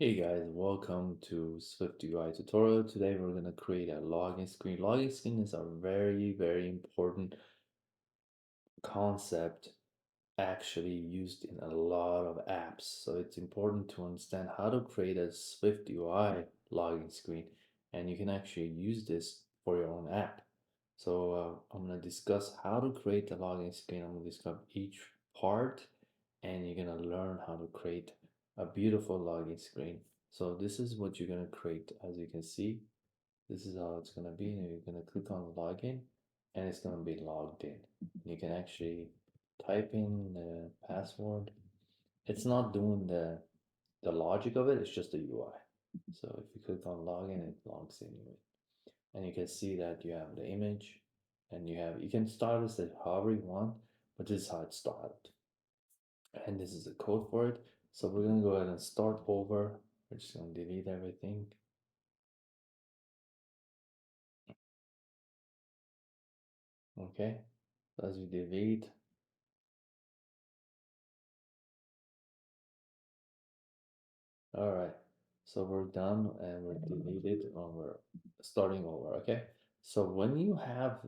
Hey guys, welcome to SwiftUI tutorial. Today we're going to create a login screen. Login screen is a very important concept actually used in a lot of apps. So it's important to understand how to create a SwiftUI login screen, and you can actually use this for your own app. So I'm going to discuss how to create the login screen. I'm going to discuss each part, and you're going to learn how to create a beautiful login screen. So this is what you're going to create. As you can see, this is how it's going to be. And you're going to click on login, and it's going to be logged in. You can actually type in the password. It's not doing the logic of it, it's just the UI. So if you click on login, it logs in you. And you can see that you have the image, and you can start this as however you want, but this is how it started. And this is the code for it. So we're gonna go ahead and start over. We're just gonna delete everything. Okay, so as we delete, all right, so we're done and we're deleted and we're starting over. Okay, so when you have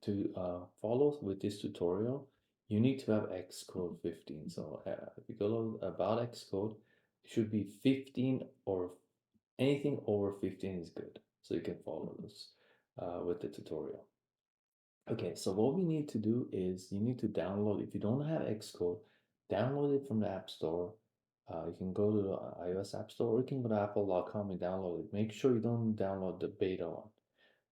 to follow with this tutorial, you need to have Xcode 15. So if you go about Xcode, it should be 15 or anything over 15 is good. So you can follow this with the tutorial. Okay, so what we need to do is you need to download, if you don't have Xcode, download it from the App Store. You can go to the iOS App Store or you can go to apple.com and download it. Make sure you don't download the beta one.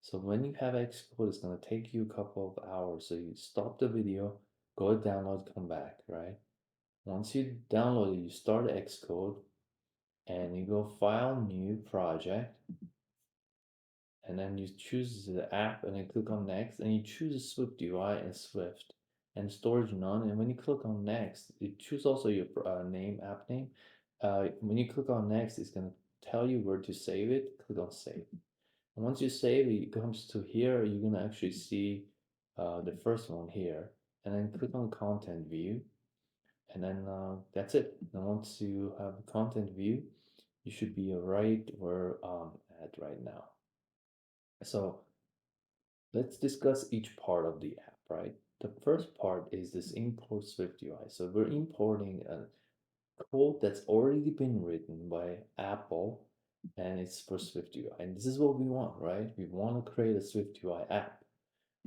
So when you have Xcode, it's going to take you a couple of hours. So you stop the video, go download, come back, right? Once you download it, you start Xcode and you go File, New Project, and then you choose the app and then click on next and you choose Swift UI and Swift and storage none, and when you click on next you choose also your app name. When you click on next, it's going to tell you where to save it. Click on save, and once you save it, it comes to here. You're going to actually see the first one here, and then click on content view, and then that's it. Now once you have content view, you should be right where I'm at right now. So let's discuss each part of the app, right? The first part is this import Swift UI. So we're importing a code that's already been written by Apple, and it's for Swift UI. And this is what we want, right? We want to create a Swift UI app.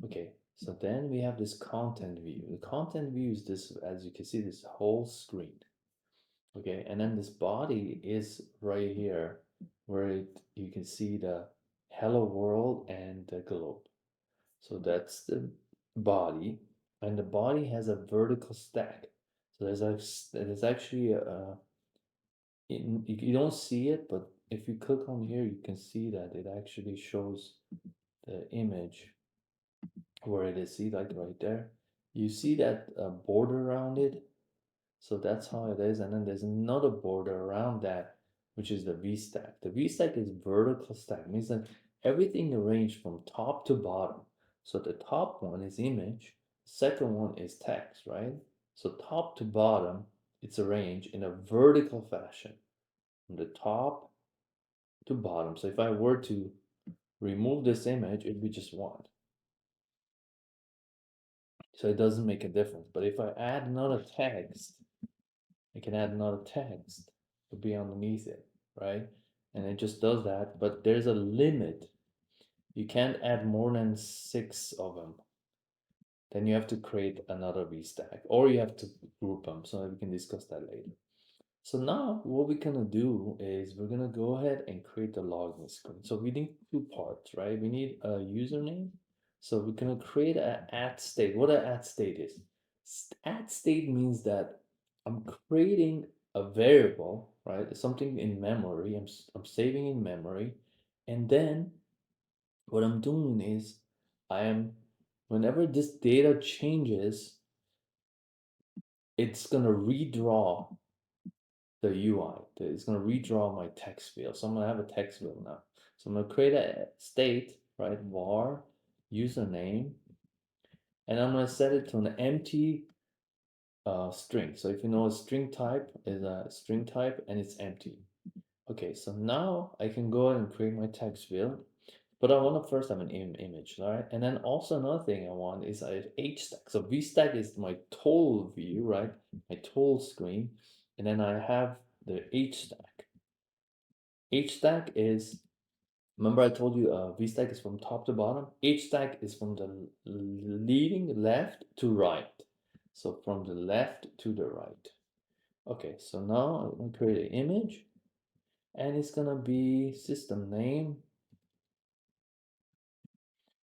Okay, so then we have this content view. The content view is this, as you can see, this whole screen. Okay, and then this body is right here where you can see the hello world and the globe. So that's the body, and the body has a vertical stack. So there's actually you don't see it, but if you click on here, you can see that it actually shows the image where it is. See, like right there, you see that border around it. So that's how it is, and then there's another border around that, which is the V stack. The V stack is vertical stack, means that everything arranged from top to bottom. So the top one is image, second one is text, right? So top to bottom, it's arranged in a vertical fashion, from the top to bottom. So if I were to remove this image, it'd be just one. So it doesn't make a difference. But if I add another text, I can add another text to be underneath it, right? And it just does that, but there's a limit. You can't add more than 6 of them. Then you have to create another VStack, or you have to group them. So we can discuss that later. So now what we're gonna do is we're gonna go ahead and create the login screen. So we need two parts, right? We need a username. So we're gonna create an at state. What an at state is? At state means that I'm creating a variable, right? It's something in memory. I'm saving in memory, and then what I'm doing is I am whenever this data changes, it's gonna redraw the UI. It's going to redraw my text field. So I'm going to have a text field now. So I'm going to create a state, right? Var username, and I'm going to set it to an empty string. So if you know a string type is a string type and it's empty. Okay, so now I can go ahead and create my text field, but I want to first have an image, right? And then also another thing I want is a H stack. So V stack is my total view, right? My total screen, and then I have the H stack. H stack is, remember I told you V stack is from top to bottom. H stack is from the leading left to right. So from the left to the right. Okay, so now I'm gonna create an image, and it's gonna be system name,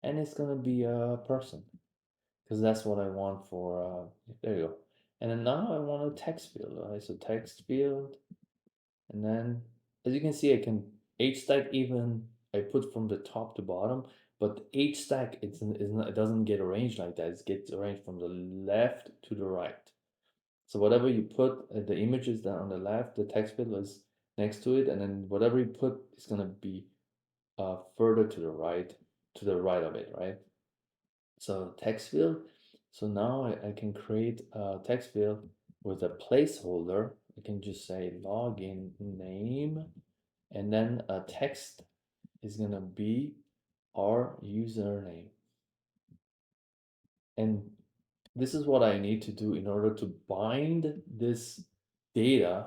and it's gonna be a person, because that's what I want for, there you go. And then now I want a text field, right? So text field, and then as you can see, I can H stack even, I put from the top to bottom, but H stack, it's not, it doesn't get arranged like that. It gets arranged from the left to the right. So whatever you put, the images that on the left, the text field is next to it, and then whatever you put is gonna be further to the right of it, right? So text field. So now I can create a text field with a placeholder. I can just say login name, and then a text is gonna be our username. And this is what I need to do in order to bind this data,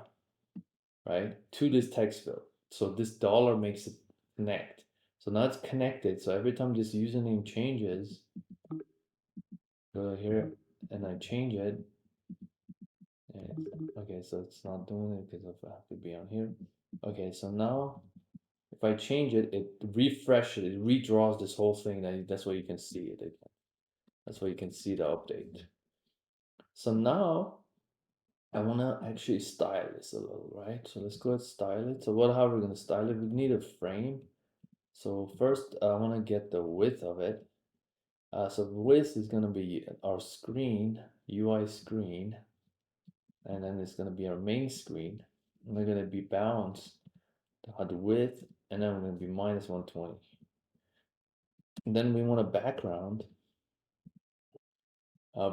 right, to this text field. So this dollar makes it connect. So now it's connected. So every time this username changes, go here and I change it. And, okay, so it's not doing it because I have to be on here. Okay, so now if I change it, it refreshes, it redraws this whole thing. That's why you can see it. That's why you can see the update. So now I want to actually style this a little, right? So let's go ahead and style it. So how are we going to style it? We need a frame. So first I want to get the width of it. So the width is going to be our screen, UI screen, and then it's going to be our main screen. And we're going to be balanced the width, and then we're going to be minus 120. And then we want a background.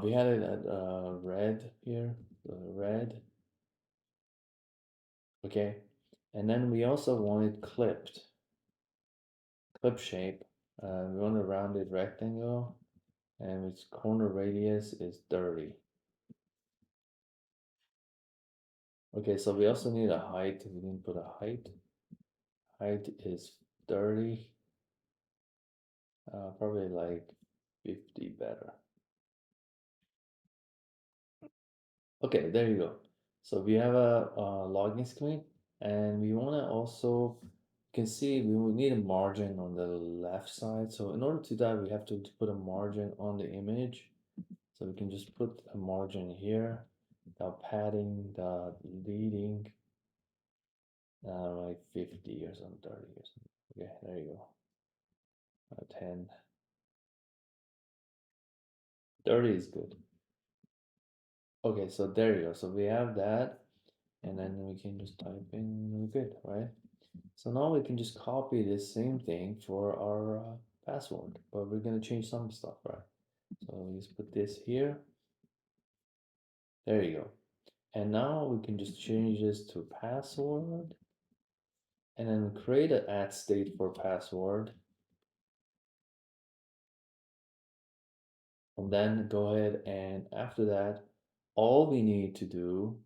We had it at red here, red. Okay, and then we also want it clipped, clip shape. We want a rounded rectangle, and its corner radius is 30. Okay, so we also need a height. We didn't put a height. Height is 30. Probably like 50 better. Okay, there you go. So we have a login screen, and we want to also, you can see we will need a margin on the left side. So in order to do that, we have to put a margin on the image. So we can just put a margin here, the padding, the leading, like 50 or something, 30 or something. Okay, there you go. 10. 30 is good. Okay, so there you go. So we have that, and then we can just type in, we're good, right? So now we can just copy this same thing for our password, but we're gonna change some stuff, right? So we just put this here. There you go. And now we can just change this to password, and then create an add state for password. And then go ahead, and after that, all we need to do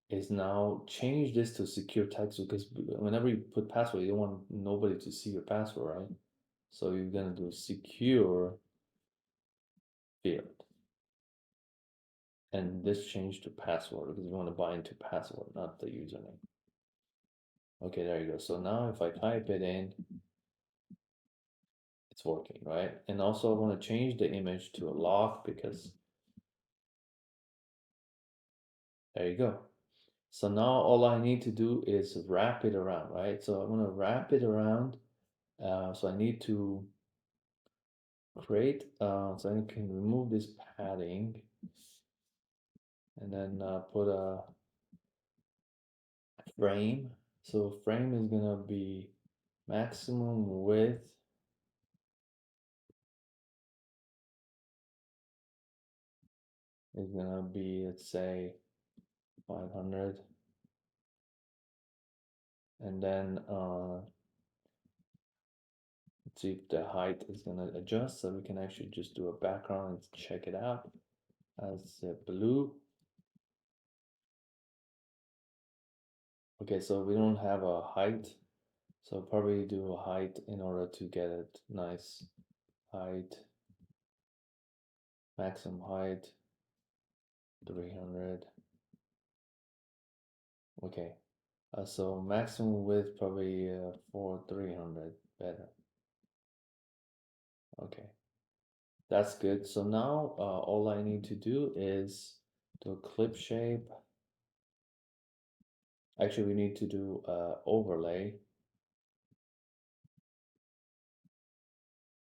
is now change this to secure text, because whenever you put password, you don't want nobody to see your password, right? So you're gonna do secure field, and this change to password because we want to bind to password, not the username. Okay, there you go. So now if I type it in, it's working, right? And also I want to change the image to a lock, because there you go. So now all I need to do is wrap it around, right? So I'm going to wrap it around. So I need to create, so I can remove this padding, and then put a frame. So frame is going to be maximum width is going to be, let's say, 500. and then let's see if the height is gonna adjust, so we can actually just do a background and check it out as blue. Okay, so we don't have a height, so probably do a height in order to get it nice height, maximum height 300. Okay, so maximum width probably for 300 better. Okay, that's good. So now all I need to do is do a clip shape. Actually, we need to do overlay,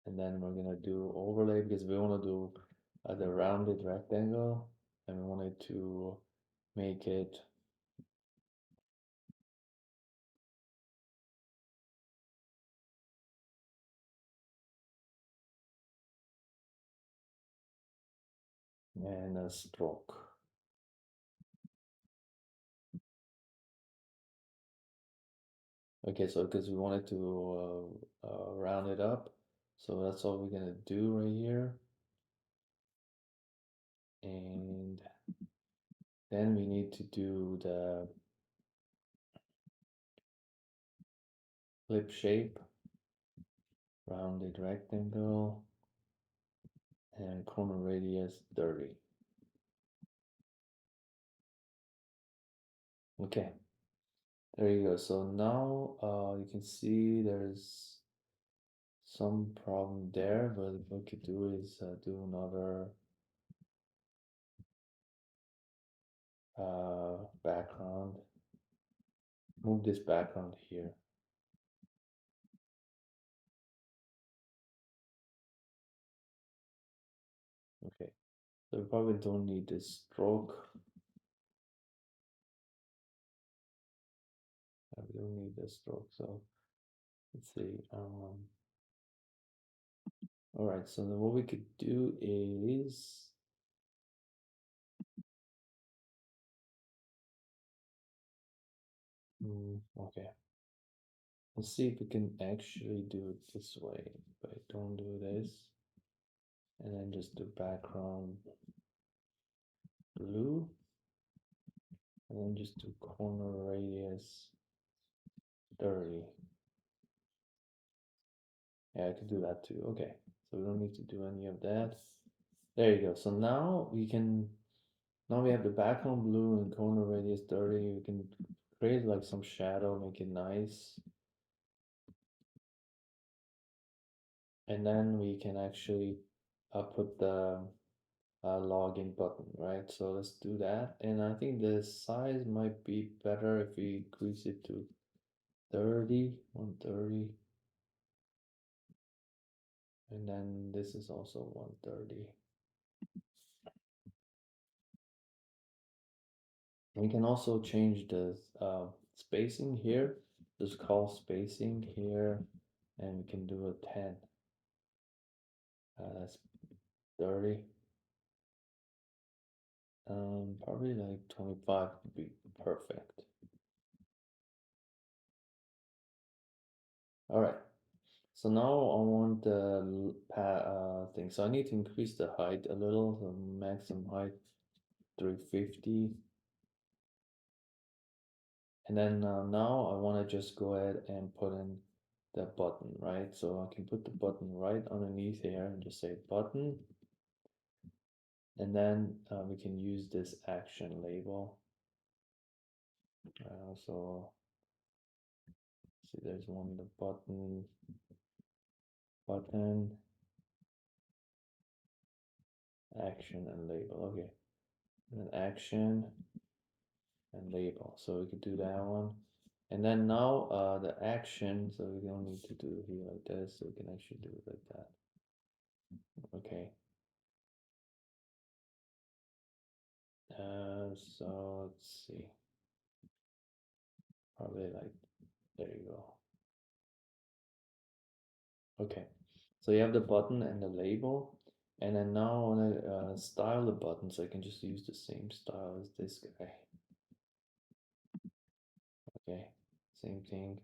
and then we're gonna do overlay because we want to do the rounded rectangle, and we wanted to make it and a stroke. Okay, so because we wanted to round it up, so that's all we're gonna do right here. And then we need to do the flip shape, rounded rectangle, and corner radius 30. Okay, there you go. So now you can see there's some problem there, but what we could do is do another background. Move this background here. Okay, so we probably don't need this stroke. We don't need this stroke, so let's see. All right, so then what we could do is okay. Let's see if we can actually do it this way. If I don't do this, and then just do background blue, and then just do corner radius 30. Yeah, I could do that too. Okay, so we don't need to do any of that. There you go. So now we can, now we have the background blue and corner radius 30. We can create like some shadow, make it nice. And then we can actually put the login button, right? So let's do that. And I think the size might be better if we increase it to 30, 130. And then this is also 130. We can also change the spacing here. Just call spacing here, and we can do a 10. That's 30. Probably like 25 would be perfect. All right. So now I want the thing. So I need to increase the height a little. So maximum height 350. And then now I want to just go ahead and put in the button, right? So I can put the button right underneath here and just say button. And then we can use this action label. So see, there's one, the button, action and label. Okay, and then action and label. So we could do that one. And then now the action, so we don't need to do it here like this, so we can actually do it like that. Okay. So let's see. Probably like, there you go. Okay. So you have the button and the label. And then now I want to style the button, so I can just use the same style as this guy. Okay. Same thing.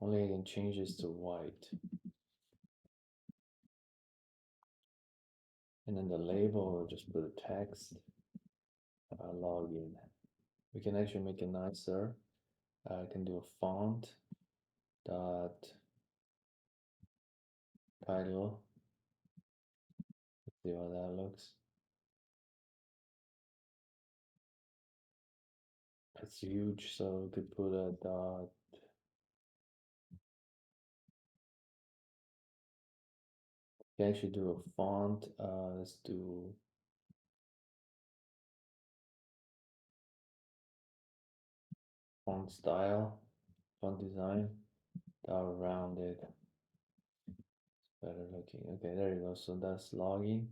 Only I can change this to white. And then the label, we'll just put a text, login. We can actually make it nicer. I can do a font dot title. Let's see how that looks. It's huge, so we could put a dot. We can actually do a font. Let's do font style, font design, dot rounded. Better looking. Okay, there you go. So that's login.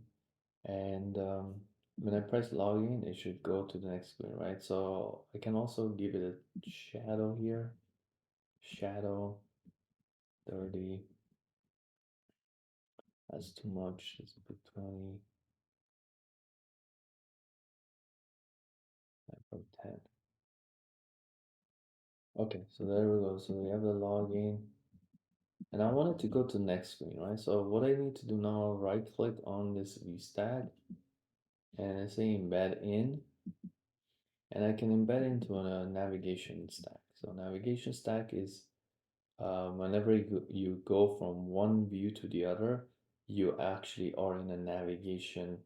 And when I press login, it should go to the next screen, right? So I can also give it a shadow here. Shadow 30. That's too much. Let's put 20. I put 10. Okay, so there we go. So we have the login. And I wanted to go to the next screen, right? So what I need to do now, right click on this view stack and I say embed in, and I can embed into a navigation stack. So navigation stack is whenever you go from one view to the other, you actually are in a navigation,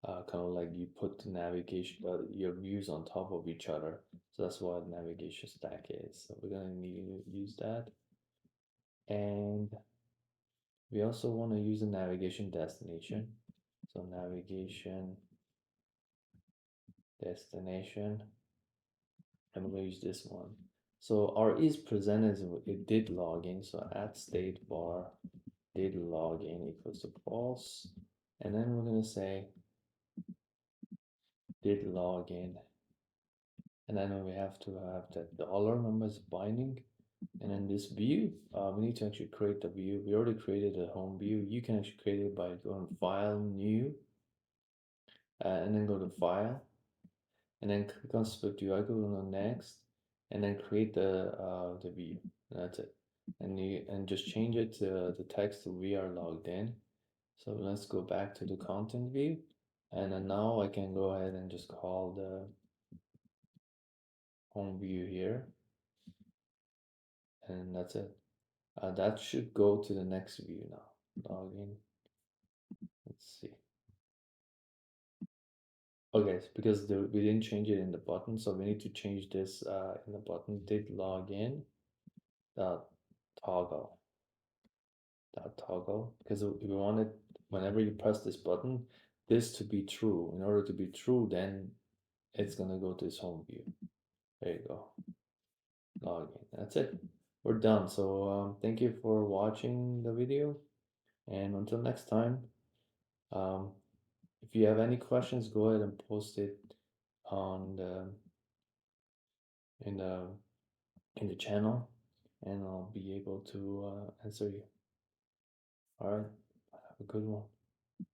kind of like you put the navigation, your views on top of each other. So that's what navigation stack is. So we're gonna need to use that. And we also want to use a navigation destination. So navigation destination, and we're going to use this one. So our is present as it did login. So at state bar did login equals to false. And then we're going to say did login. And then we have to have that dollar number is binding. And in this view, we need to actually create the view. We already created a home view. You can actually create it by going file, new, and then go to file, and then click on SwiftUI, go to next, and then create the view. And that's it. And just change it to the text to we are logged in. So let's go back to the content view, and then now I can go ahead and just call the home view here, and that's it. That should go to the next view now. Login. Let's see. Okay, because we didn't change it in the button, so we need to change this in the button. Did login dot toggle because we wanted whenever you press this button, this to be true. In order to be true, then it's gonna go to this home view. There you go. Login. That's it. We're done. So thank you for watching the video, and until next time. Um, if you have any questions, go ahead and post it on the in the in the channel, and I'll be able to answer you. All right. Have a good one.